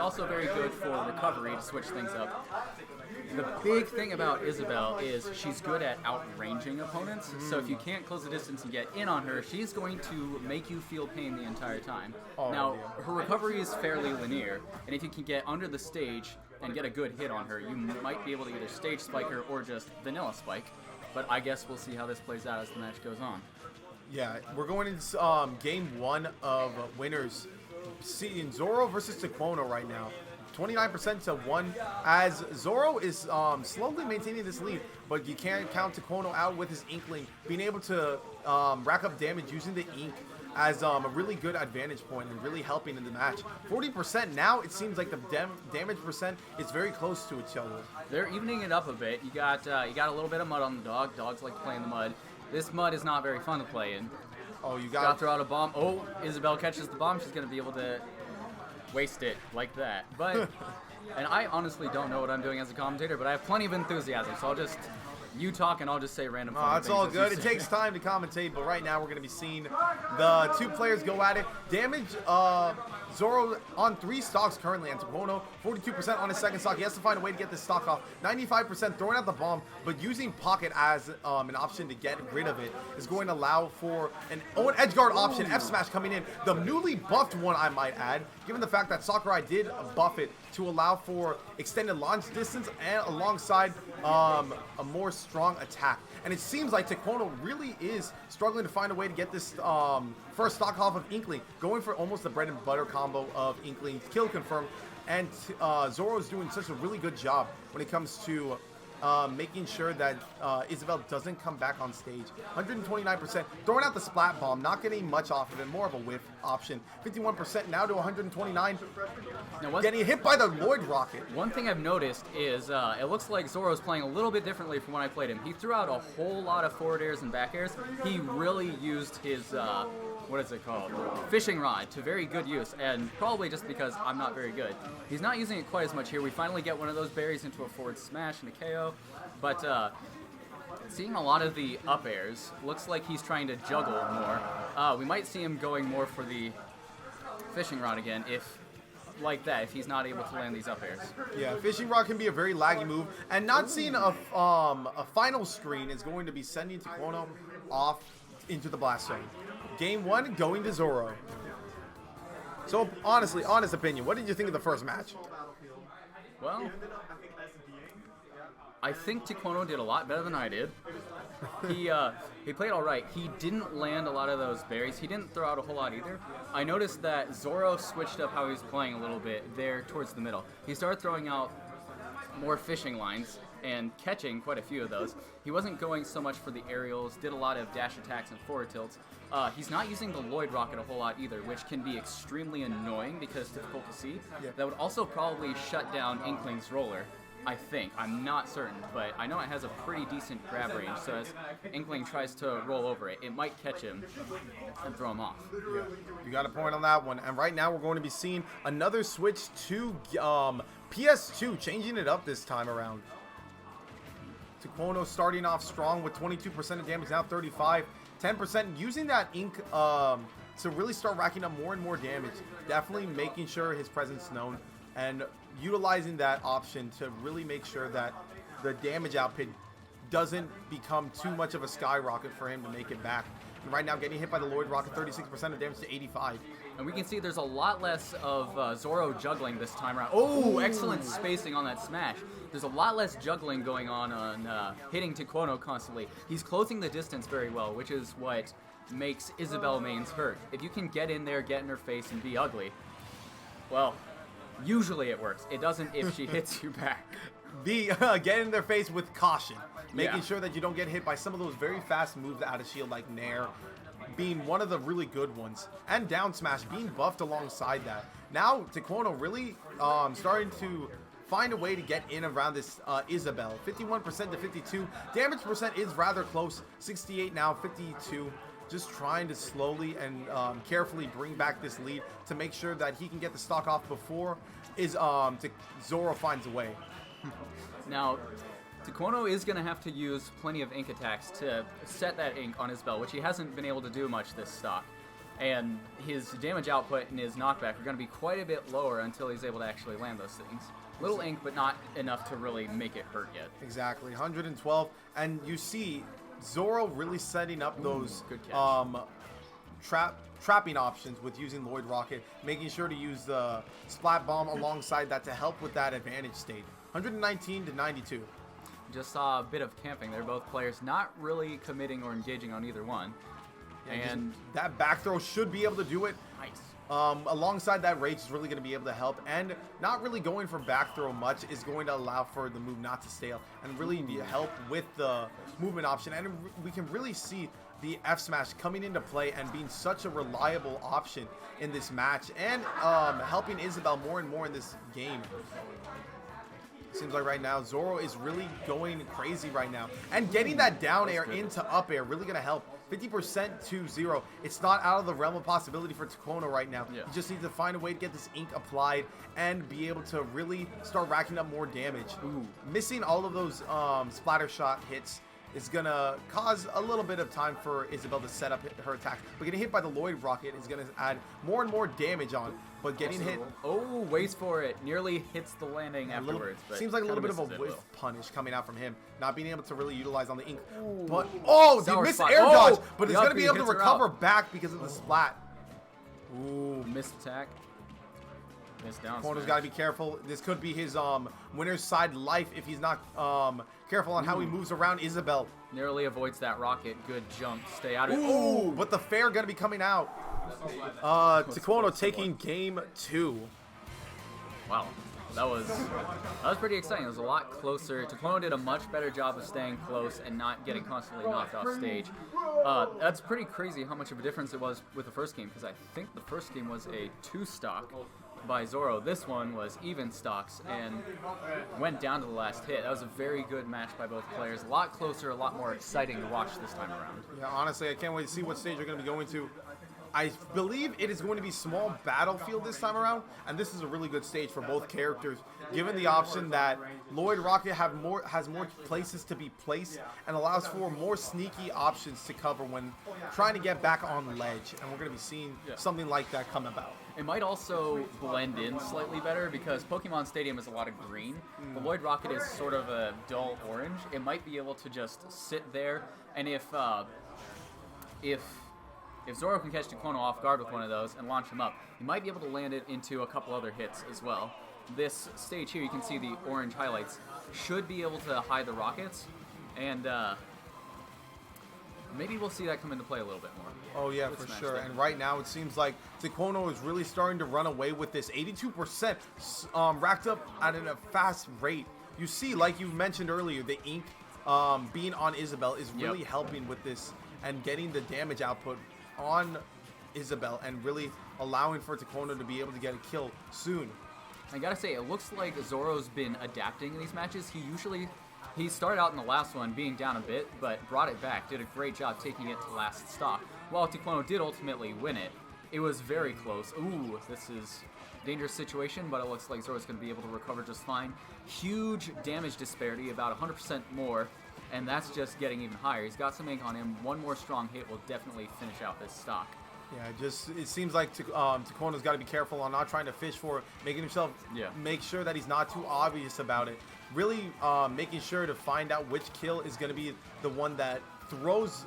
also very good for recovery to switch things up. The big thing about Isabelle is she's good at outranging opponents, so if you can't close the distance and get in on her, she's going to make you feel pain the entire time. Now, her recovery is fairly linear, and if you can get under the stage and get a good hit on her, you might be able to either stage spike her or just vanilla spike, but I guess we'll see how this plays out as the match goes on. Yeah, we're going into game 1 of winners. Seeing Zoro versus Tiquono right now. 29% to 1 as Zoro is slowly maintaining this lead, but you can't count Tiquono out with his Inkling, being able to rack up damage using the Ink as a really good advantage point and really helping in the match. 40% now, it seems like the damage percent is very close to each other. They're evening it up a bit. You got a little bit of mud on the dog. Dogs like to play in the mud. This mud is not very fun to play in. Oh, you got to throw out a bomb. Oh, Isabelle catches the bomb. She's going to be able to waste it like that. But, and I honestly don't know what I'm doing as a commentator, but I have plenty of enthusiasm, so I'll just, you talk and I'll just say random things. That's all good. It takes time to commentate, but right now we're going to be seeing the two players go at it. Damage, Zoro on 3 stocks currently, and Tiquono 42% on his second stock. He has to find a way to get this stock off. 95% throwing out the bomb, but using Pocket as an option to get rid of it is going to allow for an edge guard option. F smash coming in, the newly buffed one, I might add, given the fact that Sakurai did buff it to allow for extended launch distance and alongside a more strong attack. And it seems like Tiquono really is struggling to find a way to get this first stock off of Inkling, going for almost the bread and butter combo of Inkling, kill confirmed, and Zoro is doing such a really good job when it comes to making sure that Isabelle doesn't come back on stage. 129%, throwing out the splat bomb, not getting much off of it, more of a whiff option. 51% now to 129. Now getting hit by the Lloyd Rocket. One thing I've noticed is it looks like Zoro's playing a little bit differently from when I played him. He threw out a whole lot of forward airs and back airs. He really used his what is it called? Fishing rod to very good use, and probably just because I'm not very good. He's not using it quite as much here. We finally get one of those berries into a forward smash and a KO, but seeing a lot of the up airs, looks like he's trying to juggle more. We might see him going more for the fishing rod again if he's not able to land these up airs. Yeah, fishing rod can be a very laggy move, and not seeing a final screen is going to be sending Tiquono off into the blast zone. Game 1 going to Zoro. So honestly, honest opinion, what did you think of the first match? Well, I think Tiquono did a lot better than I did. He played all right. He didn't land a lot of those berries. He didn't throw out a whole lot either. I noticed that Zoro switched up how he was playing a little bit there towards the middle. He started throwing out more fishing lines and catching quite a few of those. He wasn't going so much for the aerials, did a lot of dash attacks and forward tilts. He's not using the Lloyd Rocket a whole lot either, which can be extremely annoying because it's difficult to see. Yeah. That would also probably shut down Inkling's roller, I think. I'm not certain, but I know it has a pretty decent grab range, so as Inkling tries to roll over it, it might catch him and throw him off. Yeah, you got a point on that one. And right now we're going to be seeing another switch to PS2, changing it up this time around. Tiquono starting off strong with 22% of damage, now 35. 10% using that Ink to really start racking up more and more damage. Definitely making sure his presence is known and utilizing that option to really make sure that the damage output doesn't become too much of a skyrocket for him to make it back. And right now getting hit by the Lloyd Rocket, 36% of damage to 85. And we can see there's a lot less of Zoro juggling this time around. Oh, excellent spacing on that smash. There's a lot less juggling going on hitting Tiquono constantly. He's closing the distance very well, which is what makes Isabelle mains hurt. If you can get in there, get in her face, and be ugly, well, usually it works. It doesn't if she hits you back. Get in their face with caution. Making sure that you don't get hit by some of those very fast moves out of shield like Nair being one of the really good ones. And down smash being buffed alongside that. Now Tiquono really starting to find a way to get in around this Isabelle. 51% to 52. Damage percent is rather close. 68 now, 52. Just trying to slowly and carefully bring back this lead to make sure that he can get the stock off before Zoro finds a way. Now, Tiquono is going to have to use plenty of ink attacks to set that ink on Isabelle, which he hasn't been able to do much this stock. and his damage output and his knockback are going to be quite a bit lower until he's able to actually land those things. Little ink, but not enough to really make it hurt yet. Exactly, 112, and you see Zoro really setting up those good catch. trapping options with using Lloyd Rocket, making sure to use the Splat Bomb alongside that to help with that advantage state. 119 to 92. Just saw a bit of camping there. Both players not really committing or engaging on either one. Yeah, and that back throw should be able to do it. nice. Alongside that, Rage is really going to be able to help, and not really going for back throw much is going to allow for the move not to stale and really help with the movement option. And we can really see the F smash coming into play and being such a reliable option in this match, and helping Isabelle more and more in this game. Seems like right now Zoro is really going crazy right now, and getting that down air into up air really going to help. 50% to 0. It's not out of the realm of possibility for Tiquono right now. Yeah. You just need to find a way to get this ink applied and be able to really start racking up more damage. Missing all of those splatter shot hits is going to cause a little bit of time for Isabelle to set up her attack. But getting hit by the Lloyd Rocket is going to add more and more damage on. But getting hit... Oh, waits for it. Nearly hits the landing afterwards. But seems like a little bit of a misses it, whiff though. punish coming out from him. Not being able to really utilize on the ink. Ooh. But, oh, the Sour missed spot. air Oh, dodge. But the it's going to up be B able to hits her recover out. back because of the splat. Ooh, missed attack. Missed down Tiquono's smash. got to be careful. This could be his winner's side life if he's not careful on how he moves around Isabelle. Nearly avoids that rocket. Good jump. Stay out of it. Ooh, but the fair going to be coming out. Tiquono taking game 2. Wow. That was pretty exciting. It was a lot closer. Tiquono did a much better job of staying close and not getting constantly knocked off stage. That's pretty crazy how much of a difference it was with the first game, because I think the first game was a 2-stock by Zoro. This one was even stocks and went down to the last hit. That was a very good match by both players. A lot closer, a lot more exciting to watch this time around. Yeah, honestly, I can't wait to see what stage you're going to be going to. I believe it is going to be small battlefield this time around, and this is a really good stage for both characters, given the option that Lloyd Rocket has more places to be placed and allows for more sneaky options to cover when trying to get back on ledge, and we're going to be seeing something like that come about. It might also blend in slightly better because Pokemon Stadium is a lot of green. The Lloyd Rocket is sort of a dull orange. It might be able to just sit there, and if Zoro can catch Tiquono off guard with one of those and launch him up, he might be able to land it into a couple other hits as well. This stage here, you can see the orange highlights, should be able to hide the rockets, and maybe we'll see that come into play a little bit more. Oh yeah, Good for smash sure. there. And right now it seems like Tiquono is really starting to run away with this. 82% racked up at a fast rate. You see, like you mentioned earlier, the ink being on Isabelle is really helping with this and getting the damage output on Isabelle and really allowing for Tiquono to be able to get a kill soon. I gotta say, it looks like Zoro's been adapting in these matches. He started out in the last one being down a bit, but brought it back, did a great job taking it to last stock. While Tiquono did ultimately win it, it was very close. Ooh, this is a dangerous situation, but it looks like Zoro's going to be able to recover just fine. Huge damage disparity, about 100% more, and that's just getting even higher. He's got some ink on him. One more strong hit will definitely finish out this stock. Yeah, it seems like Tiquono's got to be careful on not trying to fish for it, making himself make sure that he's not too obvious about it. Really making sure to find out which kill is going to be the one that throws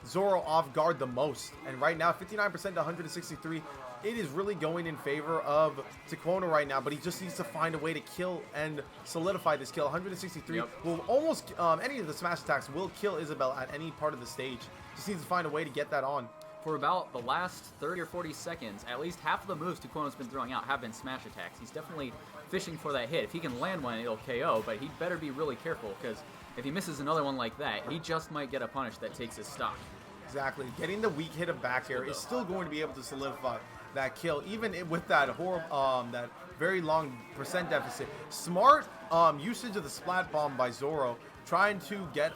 Zoro off guard the most. And right now, 59% to 163, it is really going in favor of Tiquono right now, but he just needs to find a way to kill and solidify this kill. 163 will almost, any of the smash attacks will kill Isabelle at any part of the stage. Just needs to find a way to get that on. For about the last 30 or 40 seconds, at least half of the moves Tiquono's been throwing out have been smash attacks. He's definitely fishing for that hit. If he can land one, it'll KO, but he'd better be really careful, because if he misses another one like that, he just might get a punish that takes his stock. Exactly. Getting the weak hit of back air is still going to be able to solidify that kill, even with that that very long percent deficit. Smart usage of the splat bomb by Zoro, trying to get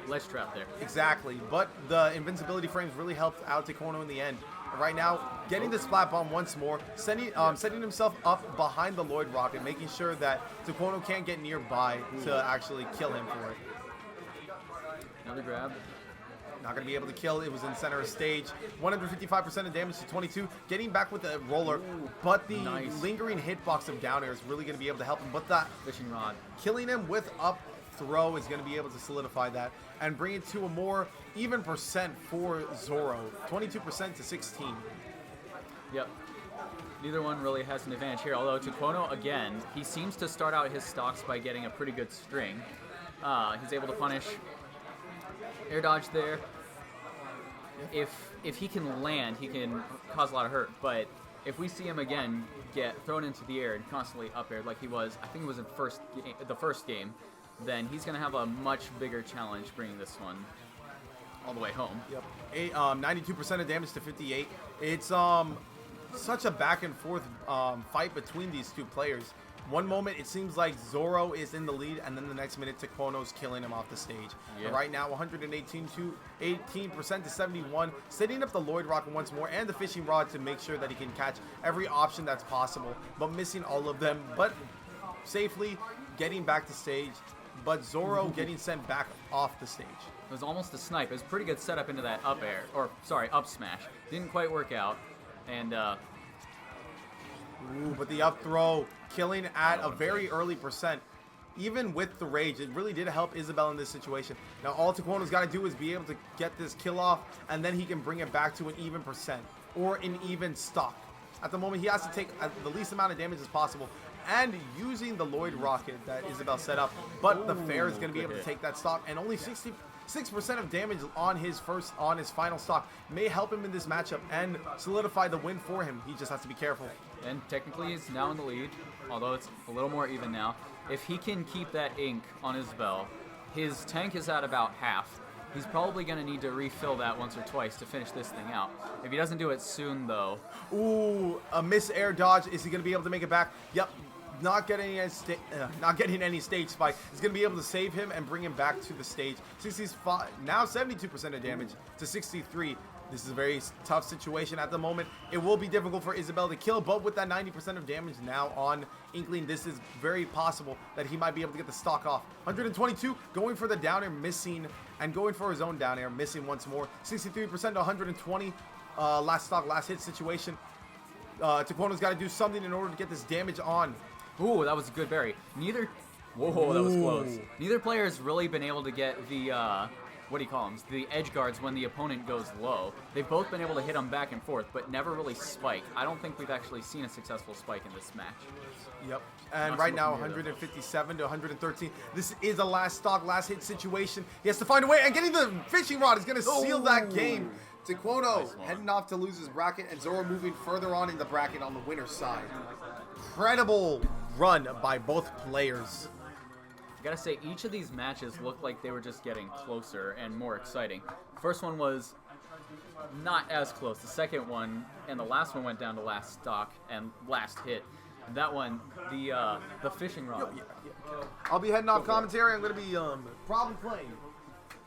Ledge trap there. exactly, but the invincibility frames really helped out Tiquono in the end. Right now, getting the splat bomb once more, setting himself up behind the Lloyd Rocket, making sure that Tiquono can't get nearby to actually kill him for it. Another grab. Not going to be able to kill. It was in center of stage. 155% of damage to 22. Getting back with the roller. But the lingering hitbox of down air is really going to be able to help him. But that Fishing rod. killing him with up throw is going to be able to solidify that and bring it to a more even percent for Zoro. 22% to 16. Yep. Neither one really has an advantage here, although Tiquono, again, he seems to start out his stocks by getting a pretty good string. He's able to punish air dodge there. If he can land, he can cause a lot of hurt, but if we see him again get thrown into the air and constantly up aired like he was, I think it was in the first game, then he's going to have a much bigger challenge bringing this one all the way home. Yep. 92% of damage to 58. It's such a back and forth fight between these two players. One moment it seems like Zoro is in the lead, and then the next minute Tiquono's killing him off the stage. Yep. Right now 118 to 18% to 71, setting up the Lloyd Rocket once more and the fishing rod to make sure that he can catch every option that's possible, but missing all of them, but safely getting back to stage. But Zoro getting sent back off the stage. It was almost a snipe. It was a pretty good setup into that up air, or sorry, up smash. Didn't quite work out. And but the up throw killing at a very early percent. Even with the rage, it really did help Isabelle in this situation. Now all Tiquono's got to do is be able to get this kill off, and then he can bring it back to an even percent or an even stock. At the moment, he has to take the least amount of damage as possible, and using the Lloyd Rocket that Isabelle set up. But the Fair is going to be able to take that stock, and only 66% of damage on his final stock may help him in this matchup and solidify the win for him. He just has to be careful. And technically he's now in the lead, although it's a little more even now. If he can keep that ink on Isabelle, his tank is at about half. He's probably going to need to refill that once or twice to finish this thing out. If he doesn't do it soon, though... Ooh, a miss air dodge. Is he going to be able to make it back? Yep. Not getting any stage spike. Is going to be able to save him and bring him back to the stage. 65, now 72% of damage to 63. This is a very tough situation at the moment. It will be difficult for Isabelle to kill, but with that 90% of damage now on Inkling, this is very possible that he might be able to get the stock off. 122, going for the down air, missing, and going for his own down air, missing once more. 63% to 120, last stock, last hit situation. Tiquono's got to do something in order to get this damage on. Ooh, that was a good berry. Whoa, that was close. Neither player has really been able to get the, what do you call them? The edge guards when the opponent goes low. They've both been able to hit them back and forth, but never really spike. I don't think we've actually seen a successful spike in this match. Yep. And right now, 157 to 113. This is a last stock, last hit situation. He has to find a way, and getting the fishing rod is going to seal that game. Tiquono heading off to lose his bracket, and Zoro moving further on in the bracket on the winner's side. Incredible run by both players. I gotta say, each of these matches looked like they were just getting closer and more exciting. First one was not as close. The second one and the last one went down to last stock and last hit. That one, the fishing rod. I'll be heading off commentary. I'm gonna be probably playing